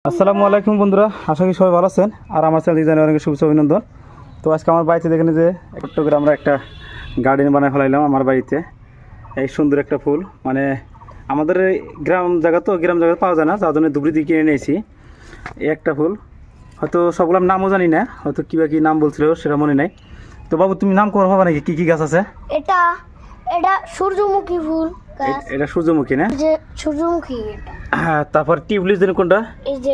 আসসালামু আলাইকুম বন্ধুরা, আশা করি সবাই ভালো আছেন। আর আমার চ্যানেল জানাই অনেক শুভেচ্ছা অভিনন্দন। তো আজকে আমার বাড়িতে দেখেন যে একটু করে আমরা একটা গার্ডেন বানায় ফেলাইলাম আমার বাড়িতে। এই সুন্দর একটা ফুল, মানে আমাদের গ্রাম জায়গা তো, গ্রাম জায়গা পাওয়া যায় না, যার জন্য ধুবড়ি দিয়ে কিনে নিয়েছি। এই একটা ফুল, হয়তো সবগুলোর নামও জানি না, হয়তো কিবা কি নাম বলছিল সেটা মনে নাই। তো বাবু তুমি নাম করে ভাবা নাকি কি কি গাছ আছে? এটা এটা সূর্যমুখী ফুল গাছ। এটা সূর্যমুখী না? যে সূর্যমুখী এটা। হ্যাঁ, তারপর টিউলিপ যেন কোনটা? এই যে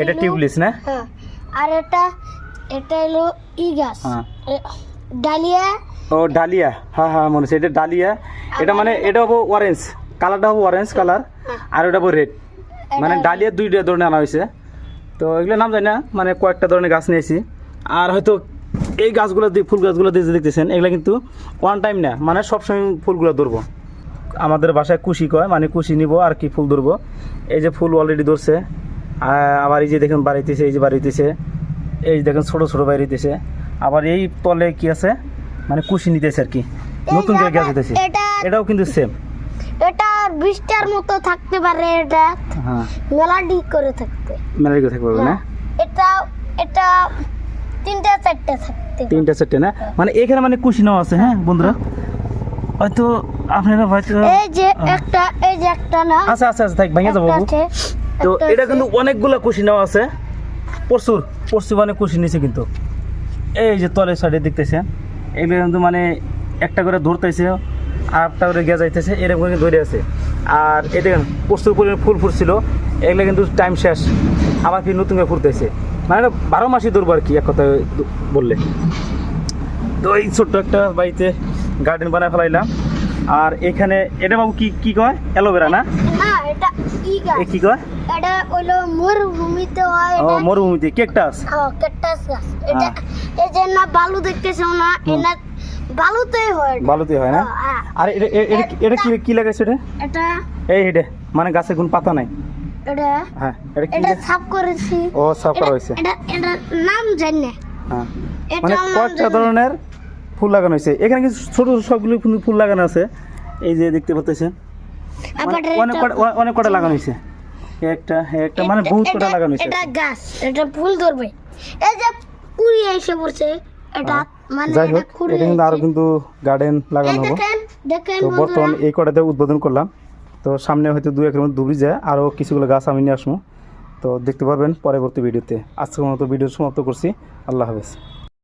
এটা টিউলিপ না? হ্যাঁ। আর এটা হলো ই গাছ। হ্যাঁ, ডালিয়া। ও ডালিয়া, হ্যাঁ হ্যাঁ মনে হচ্ছে এটা ডালিয়া। এটা মানে এটা হবো অরেঞ্জ কালারটা, হবো অরেঞ্জ কালার, আর ওটা হবো রেড। মানে ডালিয়া দুইটা ধরনের আনা হয়েছে। তো এগুলো নাম জানি না, মানে কয়েকটা ধরনের গাছ নিয়েছি। আর হয়তো এই গাছগুলো দিয়ে, ফুল গাছগুলো দিয়ে যে দেখতেছেন, এগুলো কিন্তু ওয়ান টাইম না, মানে সবসময় ফুলগুলো ধরবো। আমাদের বাসায় কুশি কয়, মানে কুশি নিব আর কি ফুল ধরবো। এই যে ফুল অলরেডি ধরছে। আবার এই যে দেখেন বাড়িতেছে, এই যে বাড়িতেছে, এই যে দেখেন ছোটো ছোটো বাড়িতেছে। আবার এই তলে কি আছে, মানে কুশি নিতেছে আর কি, নতুন করে গাছ হইতেছে। এটাও কিন্তু সেম। এটা 20টার মতো থাকতে পারে। এটা হ্যাঁ, মেলাডি করে থাকতে, মেলাডি করে থাকবে না? এটা এটা 3টা 4টা থাকতে, 3টা 4টে না, মানে এখানে মানে কুশি নাও আছে। হ্যাঁ বন্ধুরা, হয়তো আপনারা হয়তো এই যে একটা না। আচ্ছা আচ্ছা আচ্ছা, থাক ভেঙে যাবো। তো এটা কিন্তু অনেকগুলো কুশি নেওয়া আছে, প্রচুর প্রচুর মানে কুশি নিয়েছে কিন্তু। এই যে তলের সাইডে দেখতেছেন, এগুলো কিন্তু মানে একটা করে ধরতেছে আর একটা করে গেজাইতেছে, এরকম করে ধরে আছে। আর এই দেখেন প্রচুর পরিমাণে ফুল ফুটছিল, এগুলো কিন্তু টাইম শেষ, আবার কি নতুন করে ফুটতেছে। মানে 12 মাসই ধরবো আর কি, এক কথা বললে। তো এই ছোট্ট একটা বাড়িতে গার্ডেন বানায় ফেলাইলাম। আর এখানে এটা বাবু কি কি কয়? অ্যালোভেরা না? না, এটা ই গাছ। এ কি কয়? এটা হলো মরুভূমিতে হয়। ও মরুভূমিতে ক্যাকটাস। হ্যাঁ, ক্যাকটাস গাছ। এটা এই যে না বালু দেখতেছো না, এটা বালুতেই হয়। বালুতে হয় না? হ্যাঁ। আর এটা কি কি লাগাইছে এটা? এটা এই এটা মানে গাছে কোন পাতা নাই। এটা হ্যাঁ, এটা কি? এটা সাফ করেছি। ও সাফ করা হয়েছে। এটা নাম জানি না। হ্যাঁ, মানে কয়েকটা ধরনের ফুল লাগানো হয়েছে এখানে, কিন্তু ছোট সবগুলো ফুল লাগানো আছে। এই যে দেখতে পাচ্ছেন, অনেক কটা লাগানো হয়েছে। একটা মানে বহুত কটা লাগানো হয়েছে। এটা গাছ, এটা ফুল ধরবে। এই যে কুড়ি এসে পড়ছে এটা, মানে যাই হোক, এটা কিন্তু আরো কিন্তু গার্ডেন লাগানো হবে। দেখেন তো বর্তমান এই কটাতে উদ্বোধন করলাম। তো সামনে হয়তো 2-1 মধ্যে ডুবে যায়, আরও কিছুগুলো গাছ আমি নিয়ে আসবো। তো দেখতে পারবেন পরবর্তী ভিডিওতে। আজকের মতো ভিডিও সমাপ্ত করছি। আল্লাহ হাফেজ।